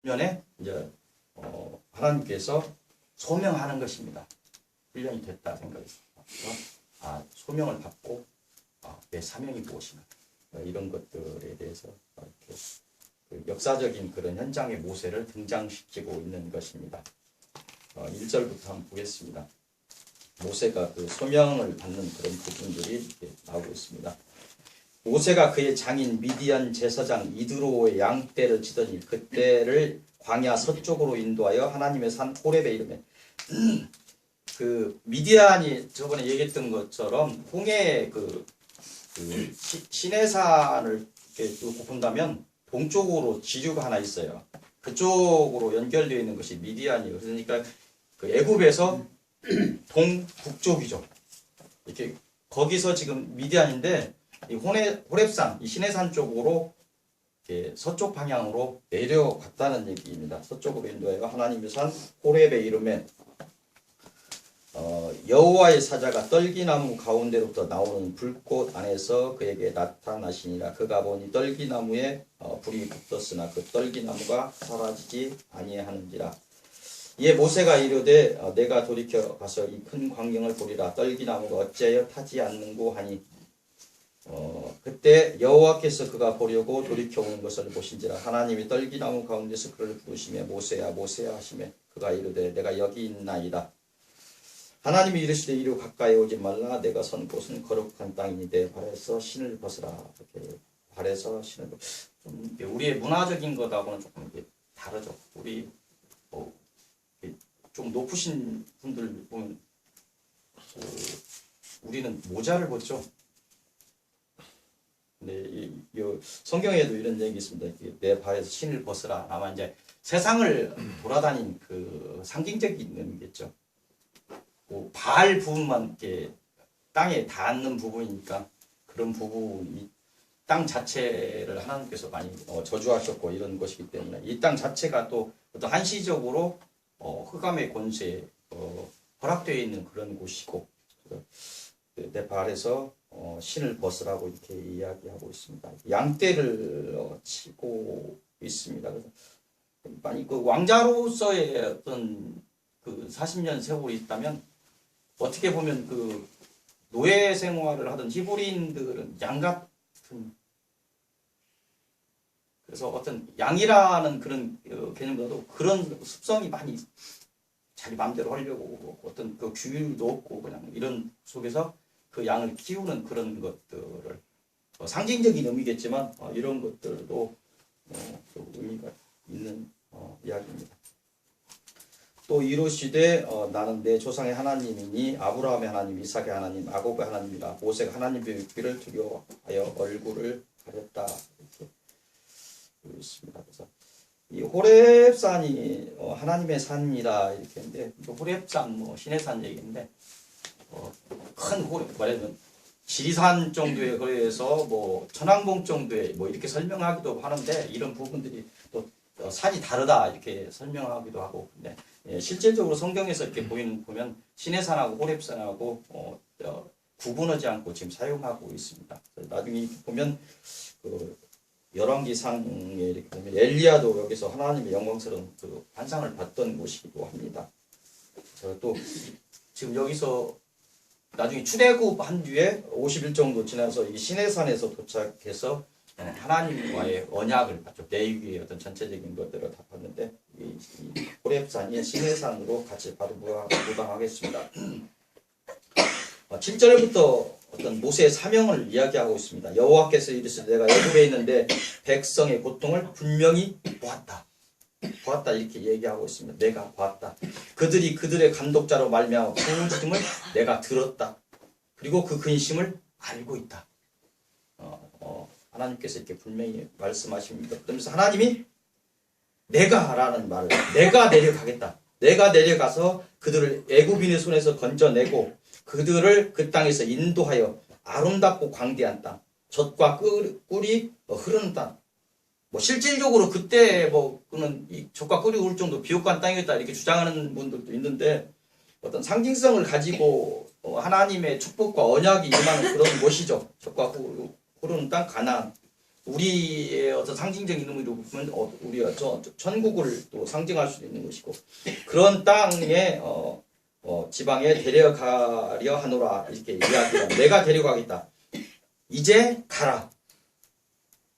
면에 이제 하나님께서 소명하는 것입니다. 훈련이 됐다 생각했습니다. 그래서 소명을 받고 내 사명이 무엇이냐 이런 것들에 대해서 이렇게 그 역사적인 그런 현장의 모세를 등장시키고 있는 것입니다. 1절부터 한번 보겠습니다. 모세가 그 소명을 받는 그런 부분들이 이렇게 나오고 있습니다. 모세가 그의 장인 미디안 제사장 이드로의 양떼를 치더니 그떼를 광야 서쪽으로 인도하여 하나님의 산 호렙에 이르매 그 미디안이 저번에 얘기했던 것처럼 홍해 시내산을 이렇게 쭉 본다면 동쪽으로 지류가 하나 있어요. 그쪽으로 연결되어 있는 것이 미디안이에요. 그러니까 그 애굽에서 동북쪽이죠. 이렇게 거기서 지금 미디안인데 이 호렙산, 이 시내산 쪽으로 서쪽 방향으로 내려갔다는 얘기입니다. 서쪽으로 인도하여 하나님의 산 호렙에 이르매 여호와의 사자가 떨기나무 가운데로부터 나오는 불꽃 안에서 그에게 나타나시니라. 그가 보니 떨기나무에 불이 붙었으나 그 떨기나무가 사라지지 아니하는지라. 이에 모세가 이르되 내가 돌이켜 가서 이 큰 광경을 보리라. 떨기나무가 어찌하여 타지 않는고 하니 그때 여호와께서 그가 보려고 돌이켜 오는 것을 보신지라. 하나님이 떨기나무 가운데서 그를 부르시며 모세야 모세야 하시매 그가 이르되 내가 여기 있나이다. 하나님이 이르시되 이리로 가까이 오지 말라. 내가 선 곳은 거룩한 땅이니 내 발에서 신을 벗으라. 이렇게 발에서 신을 좀 우리의 문화적인 것하고는 조금 다르죠. 우리 좀 높으신 분들 보면 우리는 모자를 벗죠. 근데 성경에도 이런 얘기 있습니다. 내 발에서 신을 벗으라. 아마 이제 세상을 돌아다닌 그 상징적인 의미겠죠. 발 부분만 이렇게 땅에 닿는 부분이니까 그런 부분이 땅 자체를 하나님께서 많이 저주하셨고 이런 것이기 때문에 이 땅 자체가 또 어떤 한시적으로 흑암의 권세에 허락되어 있는 그런 곳이고 내 발에서 신을 벗으라고 이렇게 이야기하고 있습니다. 양떼를 치고 있습니다. 그래서 많이 그 왕자로서의 어떤 그 40년 세월이 있다면 어떻게 보면 그 노예 생활을 하던 히브리인들은 양 같은 그래서 어떤 양이라는 그런 개념보다도 그런 습성이 많이 자기 마음대로 하려고 어떤 그 규율도 없고 그냥 이런 속에서 그 양을 키우는 그런 것들을 상징적인 의미겠지만 이런 것들도 의미가 있는 이야기입니다. 또 이르시되 나는 내 조상의 하나님이니 아브라함의 하나님, 이삭의 하나님, 야곱의 하나님이라. 모세가 하나님의 귀를 두려워하여 얼굴을 가렸다. 이렇게 있습니다. 그래서 이 호렙산이 하나님의 산이라 이렇게 했는데 호렙산 시내산 얘기인데 큰 호렙 말하면 지리산 정도의 거리에서 천왕봉 정도의 이렇게 설명하기도 하는데 이런 부분들이 또 산이 다르다 이렇게 설명하기도 하고 근데 실제적으로 성경에서 이렇게 보면 시내산하고 호렙산하고 구분하지 않고 지금 사용하고 있습니다. 나중에 보면 그 열왕기상에 이렇게 보면 엘리야도 여기서 하나님의 영광스러운 그 환상을 봤던 곳이기도 합니다. 또 지금 여기서 나중에 출애굽한 뒤에 50일 정도 지나서 이 시내산에서 도착해서 하나님과의 언약을 봤죠. 레위기의 어떤 전체적인 것들을 다 봤는데 이 호렙산이 시내산으로 같이 바로 무당하겠습니다. 7절부터 어떤 모세의 사명을 이야기하고 있습니다. 여호와께서 이르시되 내가 애굽에 있는데 백성의 고통을 분명히 보았다. 이렇게 얘기하고 있습니다. 내가 보았다. 그들이 그들의 감독자로 말미암아 부르짖음을 내가 들었다. 그리고 그 근심을 알고 있다. 하나님께서 이렇게 분명히 말씀하십니다. 그러면서 하나님이 내가라는 말을 내가 내려가겠다. 내가 내려가서 그들을 애굽인의 손에서 건져내고 그들을 그 땅에서 인도하여 아름답고 광대한 땅, 젖과 꿀이 흐르는 땅. 실질적으로 그때 그는 이 젖과 꿀이 흐를 정도 비옥한 땅이었다 이렇게 주장하는 분들도 있는데 어떤 상징성을 가지고 하나님의 축복과 언약이 임하는 그런 곳이죠. 젖과 흐르는 땅 가나안. 우리의 어떤 상징적인 의미로 보면 우리가 천국을 또 상징할 수도 있는 것이고 그런 땅에 지방에 데려가려 하노라 이렇게 이야기가 내가 데려가겠다. 이제 가라.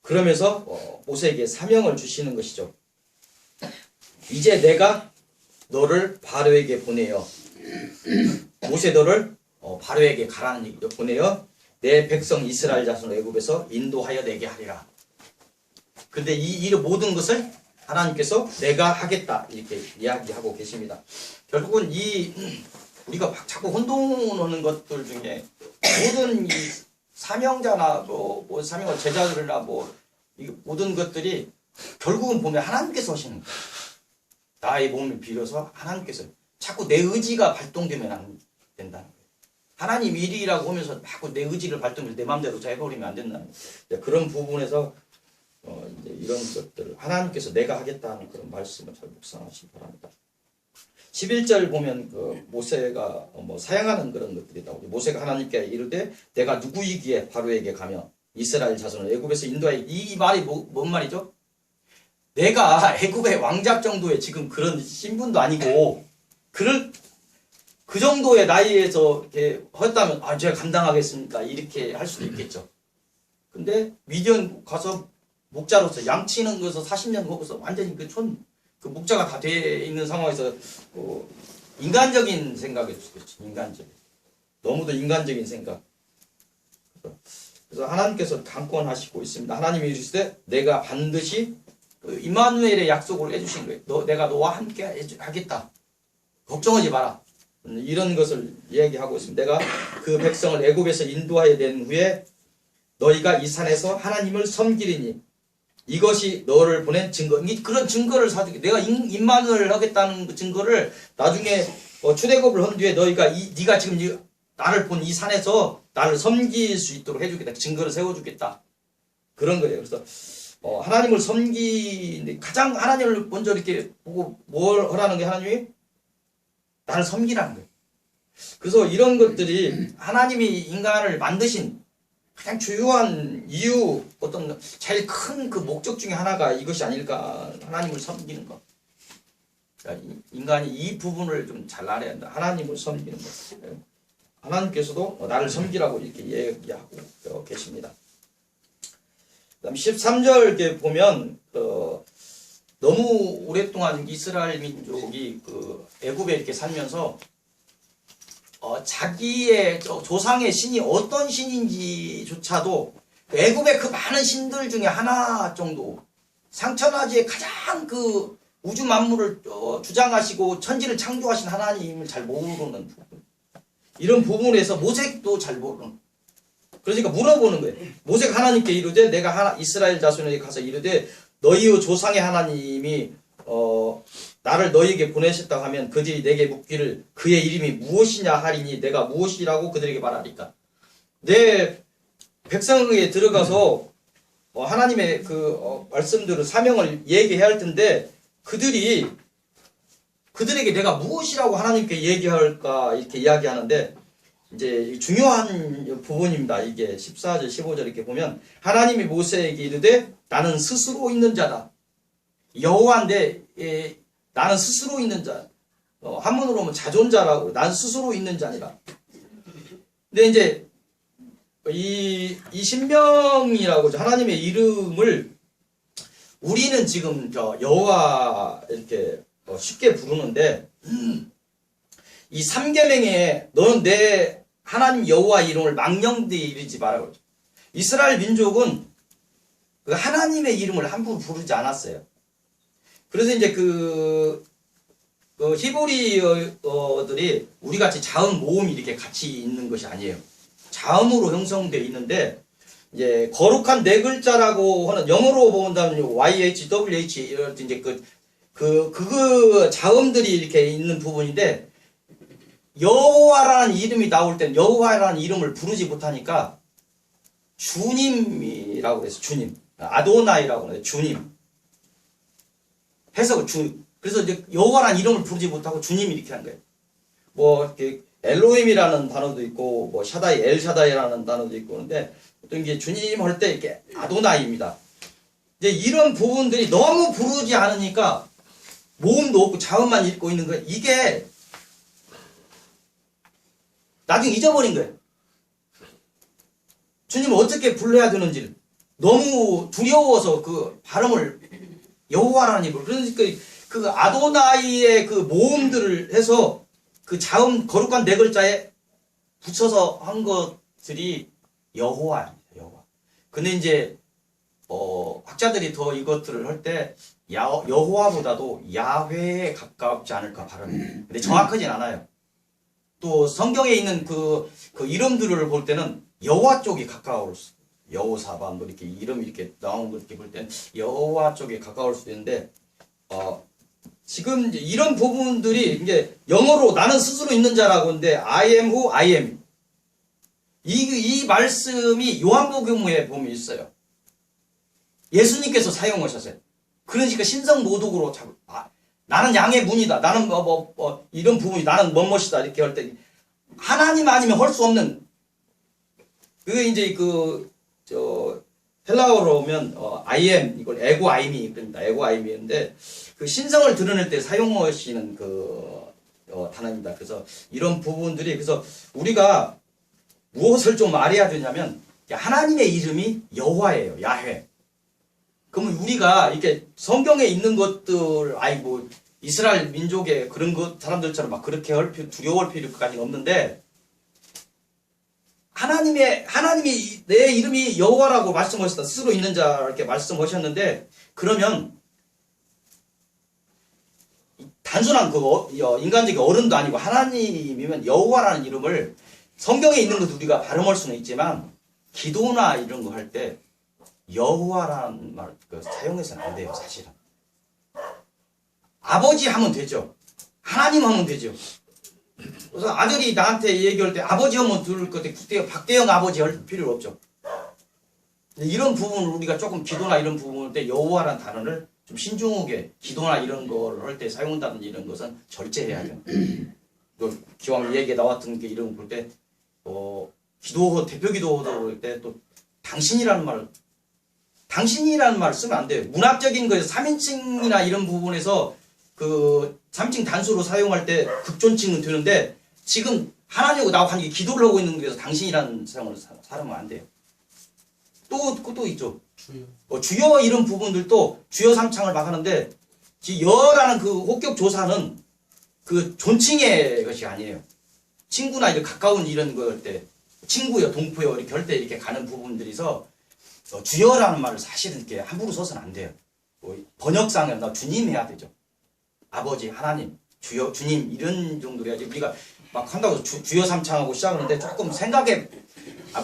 그러면서 모세에게 사명을 주시는 것이죠. 이제 내가 너를 바로에게 보내요. 모세 너를 바로에게 가라는 얘기죠. 보내요. 내 백성 이스라엘 자손을 애굽에서 인도하여 내게 하리라. 근데 이 모든 것을 하나님께서 내가 하겠다 이렇게 이야기하고 계십니다. 결국은 우리가 자꾸 혼동하는 것들 중에 모든 이 사명자나 사명자 제자들이나 모든 것들이 결국은 보면 하나님께서 하시는 거예요. 나의 몸을 빌어서 하나님께서 자꾸 내 의지가 발동되면 안 된다는 거예요. 하나님 일이라고 하면서 자꾸 내 의지를 발동해서 내 마음대로 해버리면 안 된다는 거예요. 그런 부분에서 이제 이런 것들을 하나님께서 내가 하겠다는 그런 말씀을 잘 묵상하시기 바랍니다. 11절 보면 모세가 사양하는 그런 것들이 나오죠. 모세가 하나님께 이르되 내가 누구이기에 바로에게 가며 이스라엘 자손을 애굽에서 인도하여 이 말이 뭔 말이죠? 내가 애굽의 왕자 정도의 지금 그런 신분도 아니고 그 정도의 나이에서 이렇게 했다면 제가 감당하겠습니까? 이렇게 할 수도 있겠죠. 근데 미디안 가서 목자로서 양치는 것에서 40년 먹어서 완전히 그 목자가 다 돼 있는 상황에서 인간적인 생각일 수도 있죠. 인간적인. 너무도 인간적인 생각. 그래서 하나님께서 강권하시고 있습니다. 하나님이 이르시되 내가 반드시 임마누엘의 약속을 해주신 거예요. 내가 너와 함께 하겠다. 걱정하지 마라. 이런 것을 얘기하고 있습니다. 내가 그 백성을 애굽에서 인도하여 낸 후에 너희가 이 산에서 하나님을 섬기리니 이것이 너를 보낸 증거. 그런 증거를 사주게. 내가 임마누엘을 하겠다는 그 증거를 나중에 출애굽을 한 뒤에 네가 지금 나를 본 이 산에서 나를 섬길 수 있도록 해주겠다. 증거를 세워주겠다. 그런 거예요. 그래서 하나님을 섬기는데 가장 하나님을 먼저 이렇게 보고 뭘 하라는 게 하나님이 나를 섬기라는 거예요. 그래서 이런 것들이 하나님이 인간을 만드신 가장 주요한 이유, 어떤 제일 큰 그 목적 중에 하나가 이것이 아닐까. 하나님을 섬기는 것. 인간이 이 부분을 좀 잘 알아야 한다. 하나님을 섬기는 것. 하나님께서도 나를 섬기라고 이렇게 얘기하고 계십니다. 그다음 13절 보면 너무 오랫동안 이스라엘 민족이 애굽에 이렇게 살면서 자기의 조상의 신이 어떤 신인지조차도 애굽의 그 많은 신들 중에 하나 정도, 상천하지의 가장 그 우주 만물을 주장하시고 천지를 창조하신 하나님을 잘 모르는 부분. 이런 부분에서 모세도 잘 모르는. 그러니까 물어보는 거예요. 모세가 하나님께 이르되 내가 이스라엘 자손에게 가서 이르되 너희의 조상의 하나님이 나를 너희에게 보내셨다고 하면 그들이 내게 묻기를 그의 이름이 무엇이냐 하리니 내가 무엇이라고 그들에게 말하리까. 내 백성에게 들어가서 하나님의 그 말씀들을 사명을 얘기해야 할 텐데 그들에게 내가 무엇이라고 하나님께 얘기할까 이렇게 이야기하는데 이제 중요한 부분입니다. 이게 14절 15절 이렇게 보면 하나님이 모세에게 이르되 나는 스스로 있는 자다. 여호와인데 나는 스스로 있는 자. 한문으로 하면 자존자라고. 난 스스로 있는 자니라. 근데 이제 이 신명이라고 하나님의 이름을 우리는 지금 여호와 이렇게 쉽게 부르는데 이 3계명에 너는 내 하나님 여호와 이름을 망령되이 이르지 말라고 그러죠. 이스라엘 민족은 그 하나님의 이름을 함부로 부르지 않았어요. 그래서 이제 그 히브리어들이 우리 같이 자음 모음이 이렇게 같이 있는 것이 아니에요. 자음으로 형성되어 있는데 이제 거룩한 네 글자라고 하는 영어로 본다면 YH, WH 이럴 때 이제 그 자음들이 이렇게 있는 부분인데 여호와라는 이름이 나올 땐 여호와라는 이름을 부르지 못하니까 주님이라고 해서 주님, 아도나이라고 해서 주님. 해석을 그래서 이제 여호와라는 이름을 부르지 못하고 주님 이렇게 한 거예요. 뭐 이렇게 엘로힘이라는 단어도 있고 뭐 샤다이 엘샤다이라는 단어도 있고 그런데 어떤 게 주님 할 때 이렇게 아도나이입니다. 이제 이런 부분들이 너무 부르지 않으니까 모음도 없고 자음만 읽고 있는 거예요. 이게 나중에 잊어버린 거예요. 주님을 어떻게 불러야 되는지를 너무 두려워서 그 발음을 여호와라는 입으로 그러니까 그 아도나이의 그 모음들을 해서 그 자음 거룩한 네 글자에 붙여서 한 것들이 여호와입니다. 여호와. 근데 이제 학자들이 더 이것들을 할 때 여호와보다도 야훼에 가깝지 않을까 발음이. 근데 정확하진 않아요. 또 성경에 있는 그 이름들을 볼 때는 여호와 쪽이 가까울 수, 여호사밧 뭐 이렇게 이름 이렇게 나온 거 이렇게 볼 때는 여호와 쪽에 가까울 수도 있는데 지금 이제 이런 부분들이 이제 영어로 나는 스스로 있는 자라고 하는데 I am who I am. 이 말씀이 요한복음에 보면 있어요. 예수님께서 사용하셨어요. 그러니까 신성 모독으로 나는 양의 문이다. 나는 이런 부분이 나는 뭐뭐이다 이렇게 할 때 하나님 아니면 할 수 없는 그게 이제 헬라어로 오면 I am 이걸 에고 아이미 그럽니다. 에고 아이미인데 그 신성을 드러낼 때 사용하시는 단어입니다. 그래서 이런 부분들이 그래서 우리가 무엇을 좀 알아야 되냐면 하나님의 이름이 여호와예요. 야훼. 그러면 우리가 이렇게 성경에 있는 것들 뭐 이스라엘 민족의 그런 것 사람들처럼 막 그렇게 두려워할 필요까지는 없는데 하나님이 내 이름이 여호와라고 말씀하셨다. 스스로 있는 자 이렇게 말씀하셨는데 그러면 단순한 인간적인 어른도 아니고 하나님이면 여호와라는 이름을 성경에 있는 것도 우리가 발음할 수는 있지만 기도나 이런 거 할 때 여호와라는 말 사용해서는 안 돼요. 사실은 아버지 하면 되죠. 하나님 하면 되죠. 그래서 아들이 나한테 얘기할 때 아버지 하면 들을 건데 박대영 아버지 할 필요 없죠. 이런 부분을 우리가 조금 기도나 이런 부분을 때 여호와라는 단어를 좀 신중하게 기도나 이런 걸 할 때 사용한다든지 이런 것은 절제해야 돼요. 기왕 얘기에 나왔던 게 이런 거 볼 때 대표 기도도 볼 때 또 당신이라는 말 쓰면 안 돼요. 문학적인 거에서 3인칭이나 이런 부분에서 그 3인칭 단수로 사용할 때 극존칭은 되는데 지금 하나님하고 나하고 한 기도를 하고 있는 데서 당신이라는 사용을 사용하면 안 돼요. 또 있죠. 주여 이런 부분들도 주여 삼창을 막 하는데 여라는 그 혹격 조사는 그 존칭의 것이 아니에요. 친구나 이런 가까운 이런 거 할 때 친구요, 동포요 이렇게 할 때 이렇게 가는 부분들이서 주여라는 말을 사실은 이렇게 함부로 써서는 안 돼요. 번역상에 나 주님 해야 되죠. 아버지, 하나님, 주여, 주님 이런 정도로 해야지. 우리가 막 한다고 주여 삼창하고 시작하는데 조금 생각에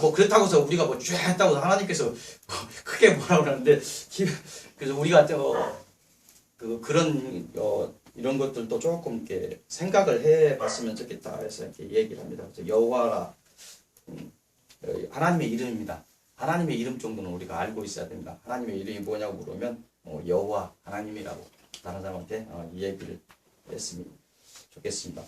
뭐 그렇다고 해서 우리가 뭐 쭉 했다고 해서 하나님께서 크게 뭐라고 그러는데 그래서 우리가 그런 이런 것들도 조금 이렇게 생각을 해봤으면 좋겠다 해서 이렇게 얘기를 합니다. 그래서 여호와라 하나님의 이름입니다. 하나님의 이름 정도는 우리가 알고 있어야 됩니다. 하나님의 이름이 뭐냐고 물으면 여호와 하나님이라고 다른 사람한테 이 얘기를 했으면 좋겠습니다.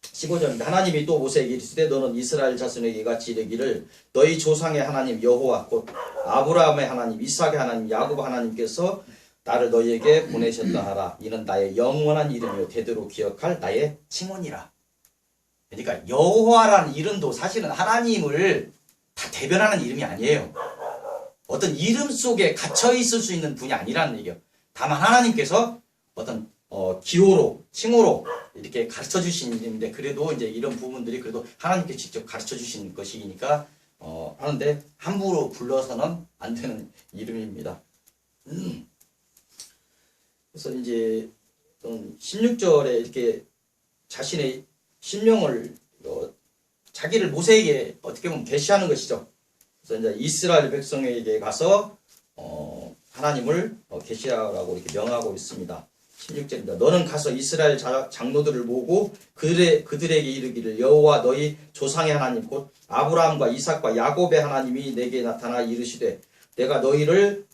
15절입니다. 하나님이 또 모세에게 이르시되 너는 이스라엘 자손에게 이같이 이르기를 너희 조상의 하나님 여호와 곧 아브라함의 하나님 이삭의 하나님 야곱 하나님께서 나를 너희에게 보내셨다 하라. 이는 나의 영원한 이름이요 대대로 기억할 나의 칭언이라. 그러니까 여호와라는 이름도 사실은 하나님을 다 대변하는 이름이 아니에요. 어떤 이름 속에 갇혀 있을 수 있는 분이 아니라는 얘기예요. 다만 하나님께서 어떤 기호로 칭호로 이렇게 가르쳐 주신 이름인데 그래도 이제 이런 부분들이 그래도 하나님께 직접 가르쳐 주신 것이니까 하는데 함부로 불러서는 안 되는 이름입니다. 그래서 이제 16절에 이렇게 자신의 신명을 자기를 모세에게 어떻게 보면 계시하는 것이죠. 그래서 이제 이스라엘 백성에게 가서 하나님을 계시하라고 이렇게 명하고 있습니다. 16절입니다. 너는 가서 이스라엘 장로들을 모으고 그들에게 이르기를 여호와 너희 조상의 하나님 곧 아브라함과 이삭과 야곱의 하나님이 내게 나타나 이르시되 내가 너희를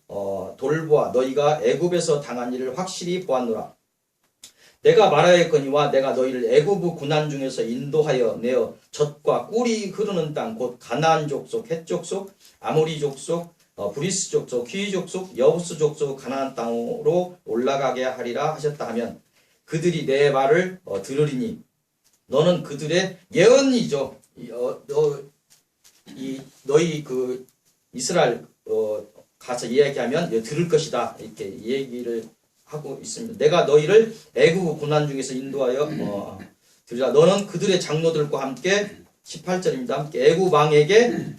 돌보아 너희가 애굽에서 당한 일을 확실히 보았노라. 내가 말하였거니와 내가 너희를 애굽의 고난 중에서 인도하여 내어 젖과 꿀이 흐르는 땅 곧 가나안 족속, 헷 족속, 아모리 족속, 브리스 족속, 휘 족속, 여부스 족속 가나안 땅으로 올라가게 하리라 하셨다 하면 그들이 내 말을 들으리니 너는 그들의 예언이죠. 너희 그 이스라엘 가서 이야기하면 들을 것이다 이렇게 얘기를 하고 있습니다. 내가 너희를 애굽 고난 중에서 인도하여 들으라. 너는 그들의 장로들과 함께 18절입니다. 함께 애굽 왕에게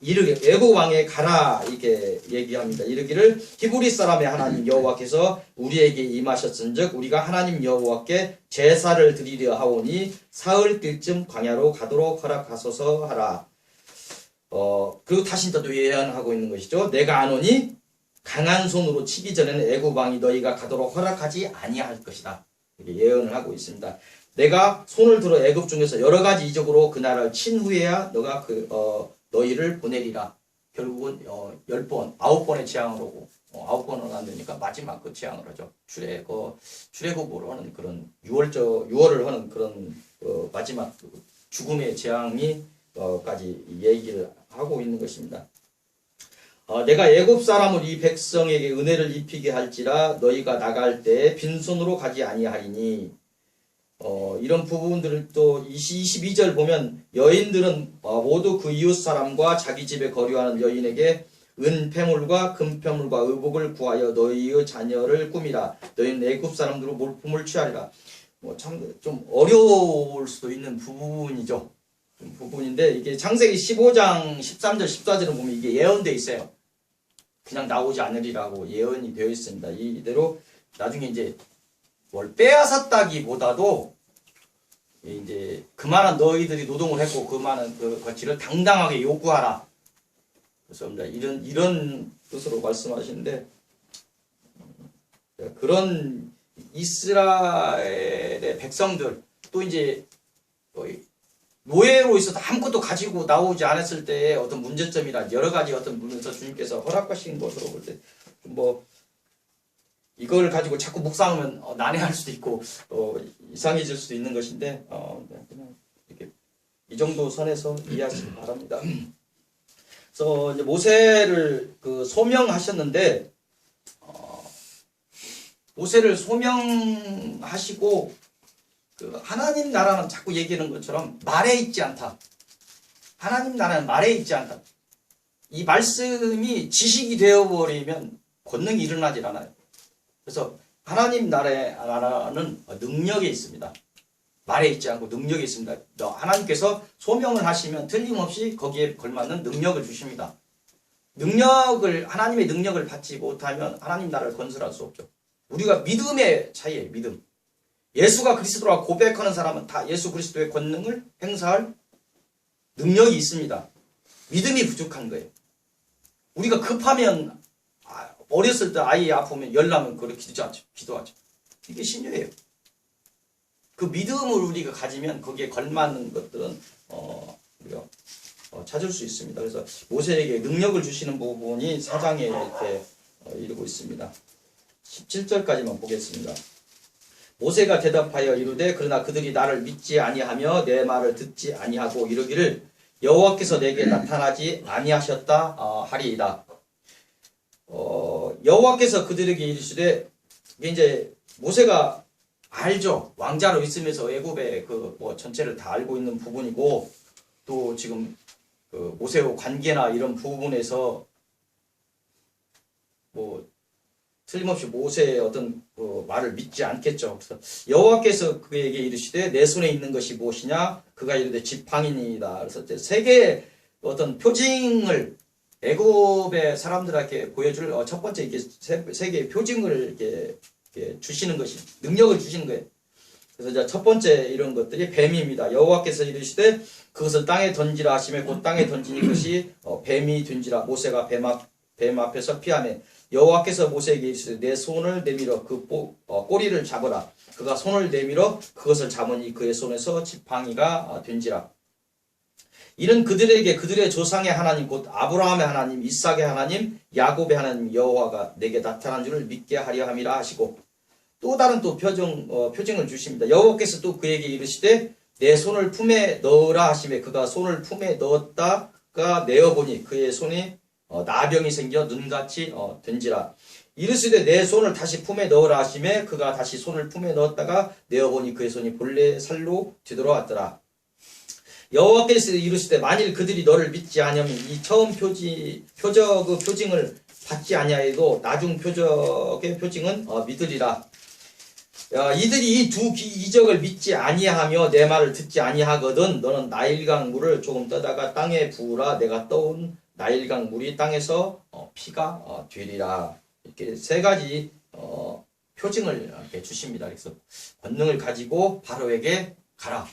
이르게 애굽 왕에 가라 이렇게 얘기합니다. 이르기를 히브리 사람의 하나님 여호와께서 우리에게 임하셨은즉 우리가 하나님 여호와께 제사를 드리려 하오니 사흘 뜰쯤 광야로 가도록 허락하소서 하라. 그리고 다시 또 예언하고 있는 것이죠. 내가 아노니 강한 손으로 치기 전에는 애굽 왕이 너희가 가도록 허락하지 아니할 것이다. 이렇게 예언을 하고 있습니다. 내가 손을 들어 애굽 중에서 여러 가지 이적으로 그 나라를 친 후에야 너가 너희를 보내리라. 결국은 10번, 9번의 재앙을 오고 9번은 안 되니까 마지막 그 재앙을 하죠. 출애굽으로 하는 그런 6월을 하는 그런 마지막 죽음의 재앙이 까지 얘기를 하고 있는 것입니다. 내가 애굽 사람을 이 백성에게 은혜를 입히게 할지라 너희가 나갈 때 빈손으로 가지 아니하리니 이런 부분들을 또 22절 보면 여인들은 모두 그 이웃 사람과 자기 집에 거류하는 여인에게 은폐물과 금폐물과 의복을 구하여 너희의 자녀를 꾸미라. 너희는 애굽 사람들로 몰품을 취하리라. 참 좀 어려울 수도 있는 부분이죠. 부분인데 이게 창세기 15장 13절 14절을 보면 이게 예언되어 있어요. 그냥 나오지 않으리라고 예언이 되어 있습니다. 이대로 나중에 이제 뭘 빼앗았다기보다도 이제 그만한 너희들이 노동을 했고 그만한 그 가치를 당당하게 요구하라. 그래서 이런 뜻으로 말씀하시는데 그런 이스라엘의 백성들 또 이제 노예로 있어서 아무것도 가지고 나오지 않았을 때의 어떤 문제점이나 여러 가지 어떤 부분에서 주님께서 허락하신 것으로 볼 때 이걸 가지고 자꾸 묵상하면 난해할 수도 있고 이상해질 수도 있는 것인데 그냥 이렇게 이 정도 선에서 이해하시기 바랍니다. 그래서 이제 모세를 소명하셨는데 모세를 소명하시고 하나님 나라는 자꾸 얘기하는 것처럼 말에 있지 않다. 하나님 나라는 말에 있지 않다. 이 말씀이 지식이 되어버리면 권능이 일어나질 않아요. 그래서 하나님 나라는 능력에 있습니다. 말에 있지 않고 능력에 있습니다. 하나님께서 소명을 하시면 틀림없이 거기에 걸맞는 능력을 주십니다. 하나님의 능력을 받지 못하면 하나님 나라를 건설할 수 없죠. 우리가 믿음의 차이예요. 믿음. 예수가 그리스도라 고백하는 사람은 다 예수 그리스도의 권능을 행사할 능력이 있습니다. 믿음이 부족한 거예요. 우리가 급하면 어렸을 때 아이 아프면 열나면 그렇게 기도하죠. 이게 신유예요. 그 믿음을 우리가 가지면 거기에 걸맞는 것들은 우리가 찾을 수 있습니다. 그래서 모세에게 능력을 주시는 부분이 4장에 이렇게 이루고 있습니다. 17절까지만 보겠습니다. 모세가 대답하여 이르되 그러나 그들이 나를 믿지 아니하며 내 말을 듣지 아니하고 이르기를 여호와께서 내게 나타나지 아니하셨다 하리이다. 여호와께서 그들에게 이르시되 이제 모세가 알죠. 왕자로 있으면서 애굽의 전체를 다 알고 있는 부분이고 또 지금 모세와 관계나 이런 부분에서 틀림없이 모세의 어떤 말을 믿지 않겠죠. 그래서 여호와께서 그에게 이르시되 내 손에 있는 것이 무엇이냐? 그가 이르되 지팡이니이다. 그래서 세 개의 어떤 표징을 애굽의 사람들에게 보여줄 첫 번째 이렇게 세 개의 표징을 이렇게 주시는 것이 능력을 주시는 거예요. 그래서 이제 첫 번째 이런 것들이 뱀입니다. 여호와께서 이르시되 그것을 땅에 던지라 하시며 곧 땅에 던지니 그것이 뱀이 된지라. 모세가 뱀 앞에서 피하매 여호와께서 모세에게 이르시되 내 손을 내밀어 그 꼬리를 잡으라. 그가 손을 내밀어 그것을 잡으니 그의 손에서 지팡이가 된지라. 이는 그들에게 그들의 조상의 하나님 곧 아브라함의 하나님, 이삭의 하나님, 야곱의 하나님 여호와가 내게 나타난 줄을 믿게 하려 함이라 하시고 또 다른 또 표징을 주십니다. 여호와께서 또 그에게 이르시되 내 손을 품에 넣으라 하시매 그가 손을 품에 넣었다가 내어보니 그의 손이 나병이 생겨 눈같이 된지라. 이르시되 내 손을 다시 품에 넣으라 하시매 그가 다시 손을 품에 넣었다가 내어보니 그의 손이 본래 살로 되돌아왔더라. 여호와께서 이르시되 만일 그들이 너를 믿지 아니하면 이 처음 표적의 표징을 받지 아니하여도 나중 표적의 표징은 믿으리라. 이들이 이 두 이적을 믿지 아니하며 내 말을 듣지 아니하거든 너는 나일강 물을 조금 떠다가 땅에 부으라. 내가 떠온 나일강 물이 땅에서 피가 되리라. 이렇게 세 가지 표징을 이렇게 주십니다. 그래서 권능을 가지고 바로에게 가라.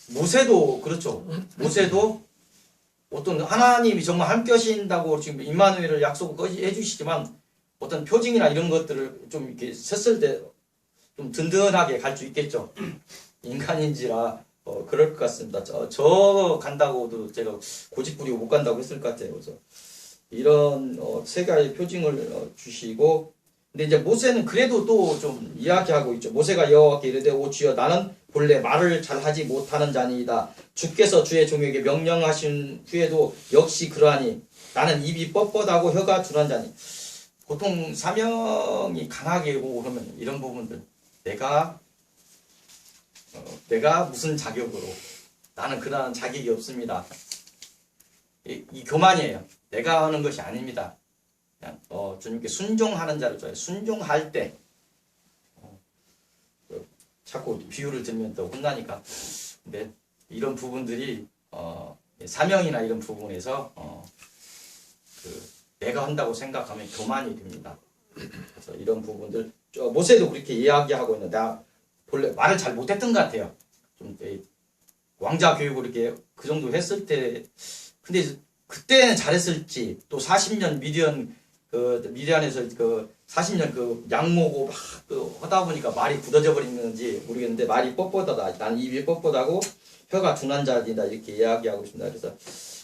모세도 그렇죠. 모세도 어떤 하나님이 정말 함께 하신다고 지금 임마누엘을 약속을 해주시지만 어떤 표징이나 이런 것들을 좀 이렇게 섰을 때 좀 든든하게 갈 수 있겠죠. 인간인지라 그럴 것 같습니다. 저 간다고도 제가 고집 부리고 못 간다고 했을 것 같아요. 그래서 이런 세 가지 표징을 주시고, 근데 이제 모세는 그래도 또 좀 이야기하고 있죠. 모세가 여호와께 이르되 오 주여 나는 본래 말을 잘하지 못하는 자니이다. 주께서 주의 종에게 명령하신 후에도 역시 그러하니 나는 입이 뻣뻣하고 혀가 둔한 자니. 보통 사명이 강하게 오고 그러면 이런 부분들 내가 무슨 자격으로 나는 그러한 자격이 없습니다. 이 교만이에요. 내가 하는 것이 아닙니다. 그냥 주님께 순종하는 자를 좋아해요. 순종할 때 자꾸 비유를 들면 또 혼나니까. 근데 이런 부분들이 사명이나 이런 부분에서 내가 한다고 생각하면 교만이 됩니다. 그래서 이런 부분들 모세도 그렇게 이야기하고 있는데 나 본래 말을 잘 못했던 것 같아요. 좀 왕자 교육을 이렇게 그 정도 했을 때, 근데 그때는 잘했을지 또 40년 미디안에서 40년 양모고 막 하다 보니까 말이 굳어져 버리는지 모르겠는데 말이 뻣뻣하다. 난 입이 뻣뻣하고 혀가 둔한 자이다 이렇게 이야기하고 있습니다. 그래서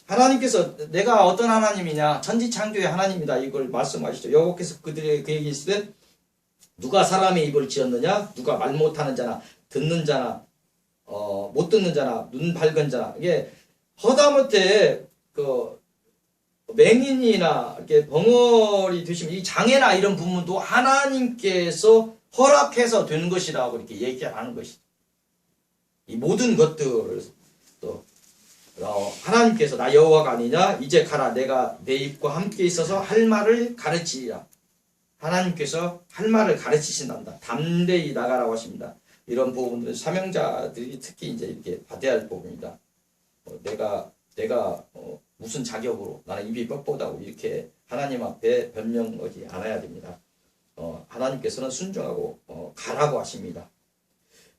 하나님께서 내가 어떤 하나님이냐 천지창조의 하나님이다 이걸 말씀하시죠. 여호와께서 그에게 이르시되 누가 사람의 입을 지었느냐 누가 말 못하는 자나 듣는 자나 못 듣는 자나 눈 밝은 자나. 이게 허다못해 맹인이나 이렇게 벙어리 되시면 이 장애나 이런 부분도 하나님께서 허락해서 되는 것이라고 이렇게 얘기하는 것이죠. 이 모든 것들을 또 하나님께서 나 여호와가 아니냐 이제 가라 내가 내 입과 함께 있어서 할 말을 가르치리라. 하나님께서 할 말을 가르치신답니다. 담대히 나가라고 하십니다. 이런 부분들은 사명자들이 특히 이제 이렇게 받아야 할 부분입니다. 내가 무슨 자격으로 나는 입이 뻣뻣하고 이렇게 하나님 앞에 변명하지 않아야 됩니다. 하나님께서는 순종하고 가라고 하십니다.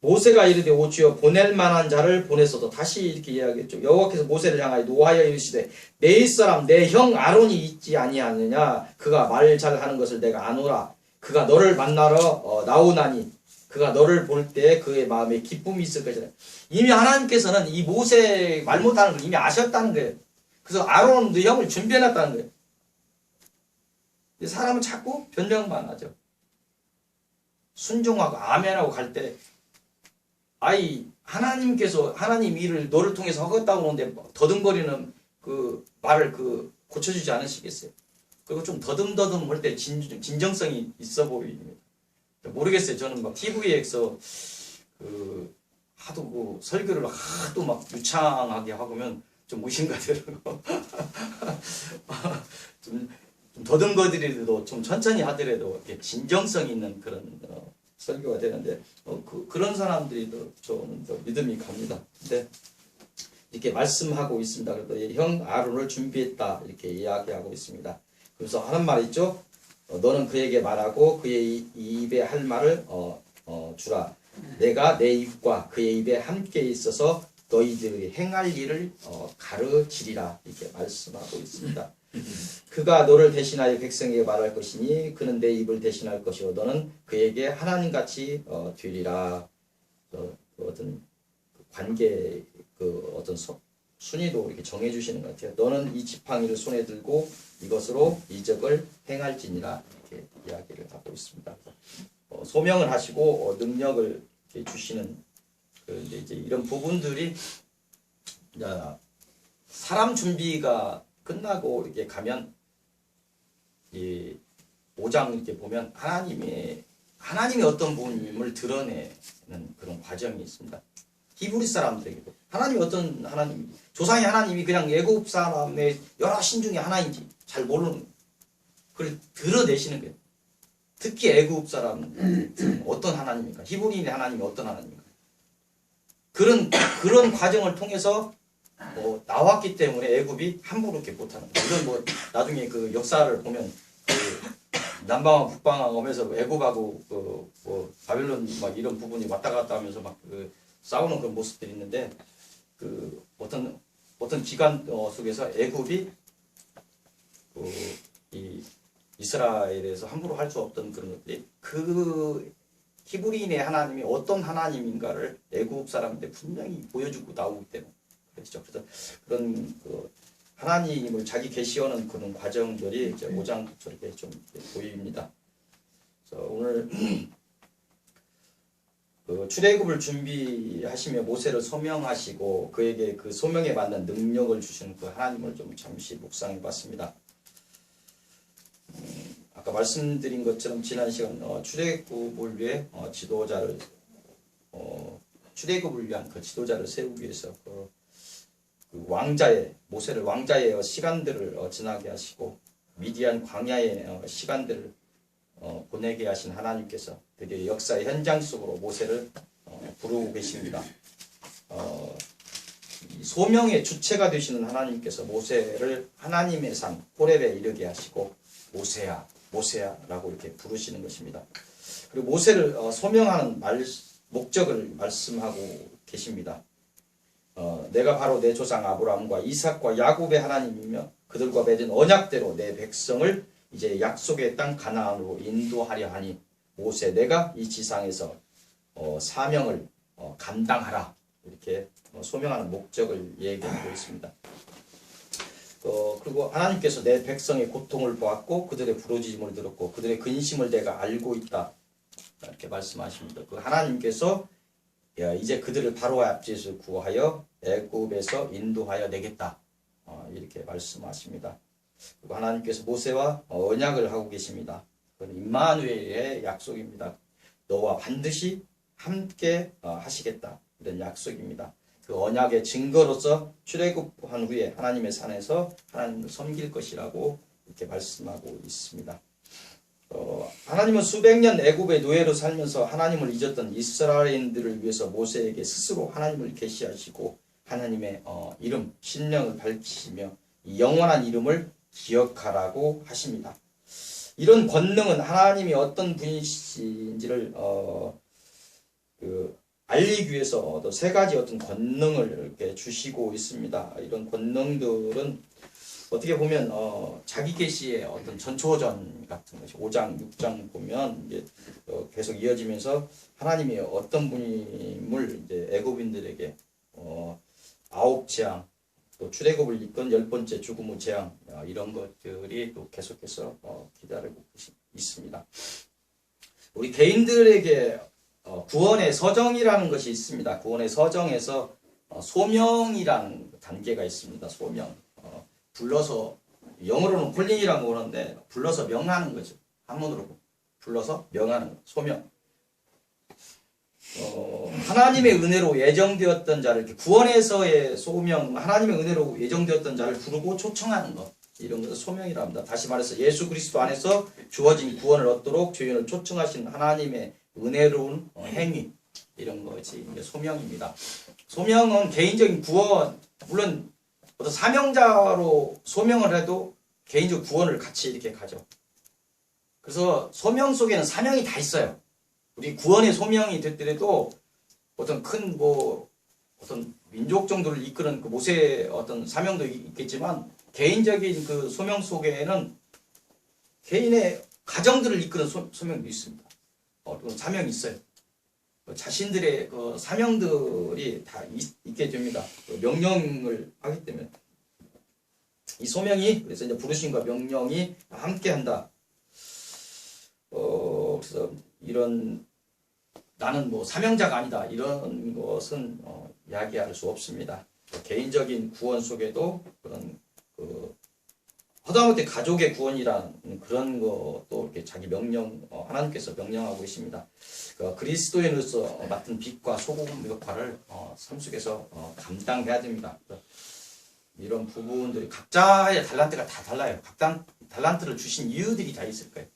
모세가 이르되 오 주여 보낼 만한 자를 보냈어도 다시 이렇게 이야기했죠. 여호와께서 모세를 향하여 노하여 이르시되 내 일사람 내 형 아론이 있지 아니하느냐 그가 말 잘하는 것을 내가 아노라. 그가 너를 만나러 나오나니 그가 너를 볼 때 그의 마음에 기쁨이 있을 것이라. 이미 하나님께서는 이 모세 말 못하는 걸 이미 아셨다는 거예요. 그래서 아론 너 형을 준비해놨다는 거예요. 사람은 자꾸 변명만 하죠. 순종하고 아멘하고 갈 때 하나님께서 하나님 일을 너를 통해서 하겠다고 하는데 더듬거리는 그 말을 고쳐주지 않으시겠어요? 그리고 좀 더듬더듬 할 때 진정성이 있어 보입니다. 모르겠어요. 저는 막 TV에서 하도 설교를 하도 막 유창하게 하면 좀 무심가더라고. 좀 더듬거리더라도 좀 천천히 하더라도 이렇게 진정성 있는 그런 설교가 되는데 그런 사람들이 저는 더 믿음이 갑니다. 근데 이렇게 말씀하고 있습니다. 그래도 형 아론을 준비했다 이렇게 이야기하고 있습니다. 그래서 하는 말 있죠. 너는 그에게 말하고 그의 입에 할 말을 주라. 내가 내 입과 그의 입에 함께 있어서 너희들이 행할 일을 가르치리라 이렇게 말씀하고 있습니다. 그가 너를 대신하여 백성에게 말할 것이니 그는 내 입을 대신할 것이요 너는 그에게 하나님같이 되리라. 어떤 관계 어떤 순위도 이렇게 정해주시는 것 같아요. 너는 이 지팡이를 손에 들고 이것으로 이적을 행할지니라. 이렇게 이야기를 하고 있습니다. 소명을 하시고 능력을 이렇게 주시는 이제 이런 부분들이 사람 준비가 끝나고 이렇게 가면 이 5장 이렇게 보면 하나님의 어떤 분임을 드러내는 그런 과정이 있습니다. 히브리 사람들에게도 하나님이 어떤 하나님, 조상의 하나님이 그냥 애굽 사람의 여러 신 중에 하나인지 잘 모르는 그걸 드러내시는 거예요. 특히 애굽 사람은 어떤 하나님입니까? 히브리인의 하나님이 어떤 하나님입니까? 그런 과정을 통해서 나왔기 때문에 애굽이 함부로 이렇게 못하는 거예요. 이건 나중에 그 역사를 보면 남방하고 북방하고 하면서 애굽하고 바빌론 막 이런 부분이 왔다 갔다 하면서 막 싸우는 그런 모습들이 있는데 어떤 기간 속에서 애굽이 이 이스라엘에서 함부로 할 수 없던 그런 것들이 히브리인의 하나님이 어떤 하나님인가를 애굽 사람인데 분명히 보여주고 나오기 때문에 그렇죠. 그래서 그런 하나님을 자기 계시하는 그런 과정들이 이제 5장부터 이렇게 좀 보입니다. 그래서 오늘 출애굽을 준비하시며 모세를 소명하시고 그에게 그 소명에 맞는 능력을 주시는 그 하나님을 좀 잠시 묵상해봤습니다. 아까 말씀드린 것처럼 지난 시간 출애굽을 위해 출애굽을 위한 그 지도자를 세우기 위해서 그 모세를 왕자의 시간들을 지나게 하시고 미디안 광야의 시간들을 보내게 하신 하나님께서 드디어 역사의 현장 속으로 모세를 부르고 계십니다. 소명의 주체가 되시는 하나님께서 모세를 하나님의 산 호렙에 이르게 하시고 모세야 모세야라고 이렇게 부르시는 것입니다. 그리고 모세를 소명하는 목적을 말씀하고 계십니다. 내가 바로 내 조상 아브라함과 이삭과 야곱의 하나님이며 그들과 맺은 언약대로 내 백성을 이제 약속의 땅 가나안으로 인도하려 하니 모세 내가 이 지상에서 사명을 감당하라 이렇게 소명하는 목적을 얘기하고 있습니다. 그리고 하나님께서 내 백성의 고통을 보았고 그들의 부르짖음을 들었고 그들의 근심을 내가 알고 있다 이렇게 말씀하십니다. 그 하나님께서 이제 그들을 바로의 앞에서 구하여 애굽에서 인도하여 내겠다 이렇게 말씀하십니다. 그리고 하나님께서 모세와 언약을 하고 계십니다. 그건 임마누엘의 약속입니다. 너와 반드시 함께 하시겠다 이런 약속입니다. 그 언약의 증거로서 출애굽한 후에 하나님의 산에서 하나님을 섬길 것이라고 이렇게 말씀하고 있습니다. 하나님은 수백 년 애굽의 노예로 살면서 하나님을 잊었던 이스라엘인들을 위해서 모세에게 스스로 하나님을 계시하시고 하나님의 이름, 신령을 밝히시며 이 영원한 이름을 기억하라고 하십니다. 이런 권능은 하나님이 어떤 분이신지를 알리기 위해서 또 세 가지 어떤 권능을 이렇게 주시고 있습니다. 이런 권능들은 어떻게 보면 자기 계시의 어떤 전초전 같은 것이 5장, 6장 보면 이제 계속 이어지면서 하나님이 어떤 분임을 이제 애굽인들에게 9재앙, 또 출애굽을 이끈 10번째 죽음의 재앙 이런 것들이 또 계속해서 기다리고 있습니다. 우리 개인들에게 구원의 서정이라는 것이 있습니다. 구원의 서정에서 소명이라는 단계가 있습니다. 소명. 불러서 영어로는 콜링이라고 그러는데 불러서 명하는 거죠. 한문으로 불러서 명하는 거. 소명. 하나님의 은혜로 예정되었던 자를 구원에서의 소명, 하나님의 은혜로 예정되었던 자를 부르고 초청하는 것. 이런 것을 소명이라 합니다. 다시 말해서 예수 그리스도 안에서 주어진 구원을 얻도록 죄인을 초청하신 하나님의 은혜로운 행위 이런 것이 이제 소명입니다. 소명은 개인적인 구원, 물론 어떤 사명자로 소명을 해도 개인적 구원을 같이 이렇게 가죠. 그래서 소명 속에는 사명이 다 있어요. 우리 구원의 소명이 됐더라도 어떤 큰 어떤 민족 정도를 이끄는 그 모세의 어떤 사명도 있겠지만 개인적인 그 소명 속에는 개인의 가정들을 이끄는 소명도 있습니다. 사명이 있어요. 자신들의 그 사명들이 다 있게 됩니다. 명령을 하기 때문에 이 소명이 그래서 이제 부르심과 명령이 함께한다. 그래서 이런 나는 뭐 사명자가 아니다 이런 것은 이야기할 수 없습니다. 개인적인 구원 속에도 그런 하다못해 가족의 구원이라는 그런 것도 이렇게 자기 명령 하나님께서 명령하고 있습니다. 그리스도인으로서 맡은 빛과 소금 역할을 삶 속에서 감당해야 됩니다. 이런 부분들이 각자의 달란트가 다 달라요. 각 달란트를 주신 이유들이 다 있을 거예요.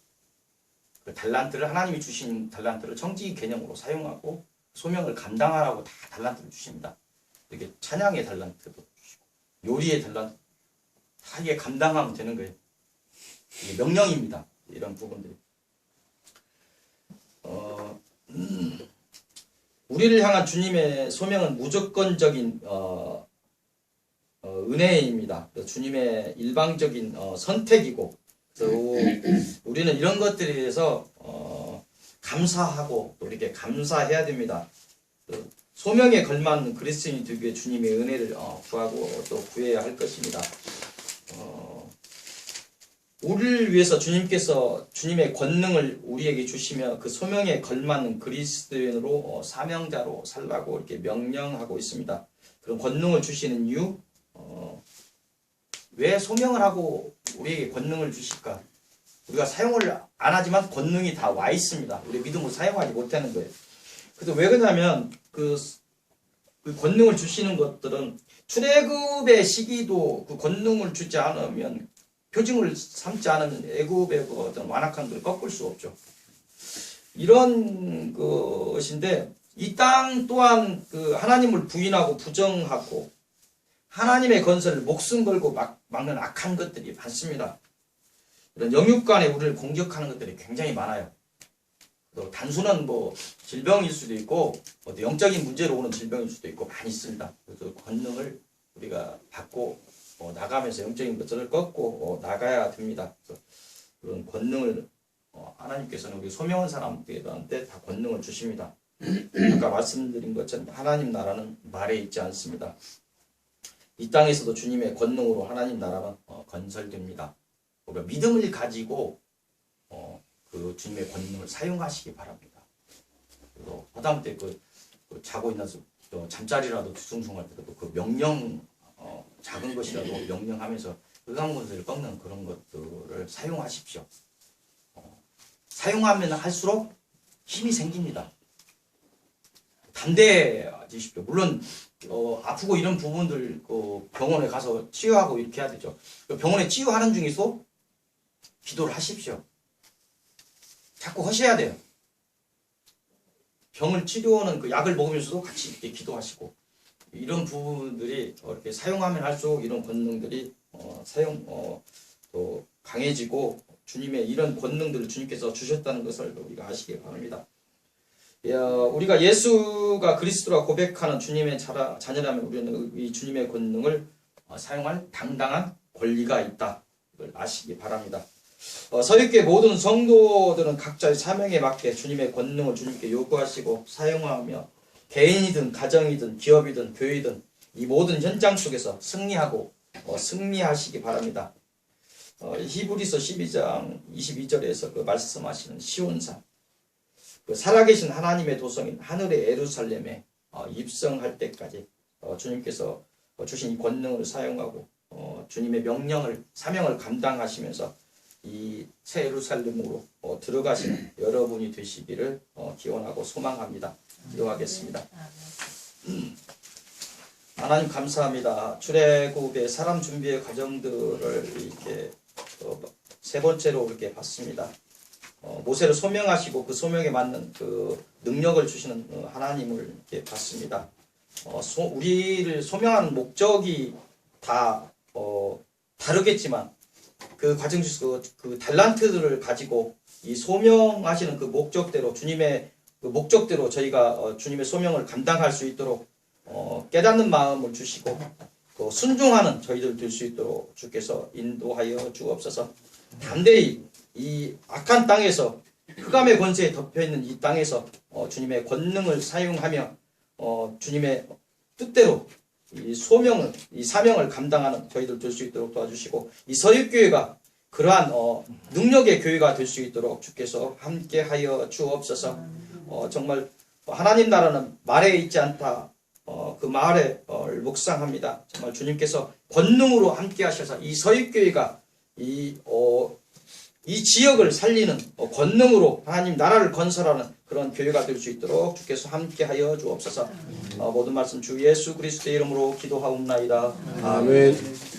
그 달란트를 하나님이 주신 달란트를 청지 개념으로 사용하고 소명을 감당하라고 다 달란트를 주십니다. 이렇게 찬양의 달란트도 주시고 요리의 달란트 다 이게 감당하면 되는 거예요. 이게 명령입니다. 이런 부분들이. 우리를 향한 주님의 소명은 무조건적인 은혜입니다. 주님의 일방적인 선택이고, 우리는 이런 것들에 대해서 감사하고 또 이렇게 감사해야 됩니다. 소명에 걸맞는 그리스도인이 되기 위해 주님의 은혜를 구하고 또 구해야 할 것입니다. 우리를 위해서 주님께서 주님의 권능을 우리에게 주시며 그 소명에 걸맞는 그리스도인으로 사명자로 살라고 이렇게 명령하고 있습니다. 그런 권능을 주시는 이유, 왜 소명을 하고 우리에게 권능을 주실까? 우리가 사용을 안 하지만 권능이 다 와 있습니다. 우리 믿음으로 사용하지 못하는 거예요. 그래서 왜 그러냐면 그 권능을 주시는 것들은 출애굽의 시기도 그 권능을 주지 않으면 표징을 삼지 않으면 애굽의 그 어떤 완악한 걸 꺾을 수 없죠. 이런 것인데 이 땅 또한 그 하나님을 부인하고 부정하고 하나님의 건설을 목숨 걸고 막는 악한 것들이 많습니다. 이런 영육간에 우리를 공격하는 것들이 굉장히 많아요. 또 단순한 뭐 질병일 수도 있고 영적인 문제로 오는 질병일 수도 있고 많이 있습니다. 그래서 권능을 우리가 받고 나가면서 영적인 것들을 꺾고 나가야 됩니다. 그래서 그런 권능을 하나님께서는 우리 소명한 사람들한테 다 권능을 주십니다. 아까 말씀드린 것처럼 하나님 나라는 말에 있지 않습니다. 이 땅에서도 주님의 권능으로 하나님 나라는 건설됩니다. 우리가 믿음을 가지고 그 주님의 권능을 사용하시기 바랍니다. 그리고 하다못해 자고 있나서 잠자리라도 뒤숭숭할 때도 그 명령 작은 것이라도 명령하면서 흑암 권세를 꺾는 그런 것들을 사용하십시오. 사용하면 할수록 힘이 생깁니다. 담대해지십시오. 물론 아프고 이런 부분들 병원에 가서 치유하고 이렇게 해야 되죠. 병원에 치유하는 중에서 기도를 하십시오. 자꾸 하셔야 돼요. 병을 치료하는 그 약을 먹으면서도 같이 이렇게 기도하시고 이런 부분들이 이렇게 사용하면 할수록 이런 권능들이 또 강해지고 주님의 이런 권능들을 주님께서 주셨다는 것을 우리가 아시기 바랍니다. 우리가 예수가 그리스도라 고백하는 주님의 자녀라면 우리는 이 주님의 권능을 사용할 당당한 권리가 있다. 이걸 아시기 바랍니다. 서윗교회 모든 성도들은 각자의 사명에 맞게 주님의 권능을 주님께 요구하시고 사용하며 개인이든 가정이든 기업이든 교회이든 이 모든 현장 속에서 승리하고 승리하시기 바랍니다. 히브리서 12장 22절에서 그 말씀하시는 시온산 그 살아계신 하나님의 도성인 하늘의 예루살렘에 입성할 때까지 주님께서 주신 이 권능을 사용하고 주님의 명령을 사명을 감당하시면서 이 새 예루살렘으로 들어가시는 여러분이 되시기를 기원하고 소망합니다. 기도하겠습니다. 하나님 감사합니다. 출애굽의 사람 준비의 과정들을 이렇게 세 번째로 이렇게 봤습니다. 모세를 소명하시고 그 소명에 맞는 그 능력을 주시는 하나님을 이렇게 봤습니다. 우리를 소명하는 목적이 다 다르겠지만 그 과정 중에서 그 달란트들을 가지고 이 소명하시는 그 목적대로 주님의 그 목적대로 저희가 주님의 소명을 감당할 수 있도록 깨닫는 마음을 주시고 또 순종하는 저희들 될 수 있도록 주께서 인도하여 주옵소서. 담대히 이 악한 땅에서 흑암의 권세에 덮여있는 이 땅에서 주님의 권능을 사용하며 주님의 뜻대로 이 사명을 감당하는 저희들 될 수 있도록 도와주시고 이 서윗교회가 그러한 능력의 교회가 될 수 있도록 주께서 함께하여 주옵소서. 정말 하나님 나라는 말에 있지 않다. 그 말에 묵상합니다. 정말 주님께서 권능으로 함께하셔서 이 서입교회가 이 지역을 살리는 권능으로 하나님 나라를 건설하는 그런 교회가 될 수 있도록 주께서 함께하여 주옵소서. 모든 말씀 주 예수 그리스도의 이름으로 기도하옵나이다. 아멘.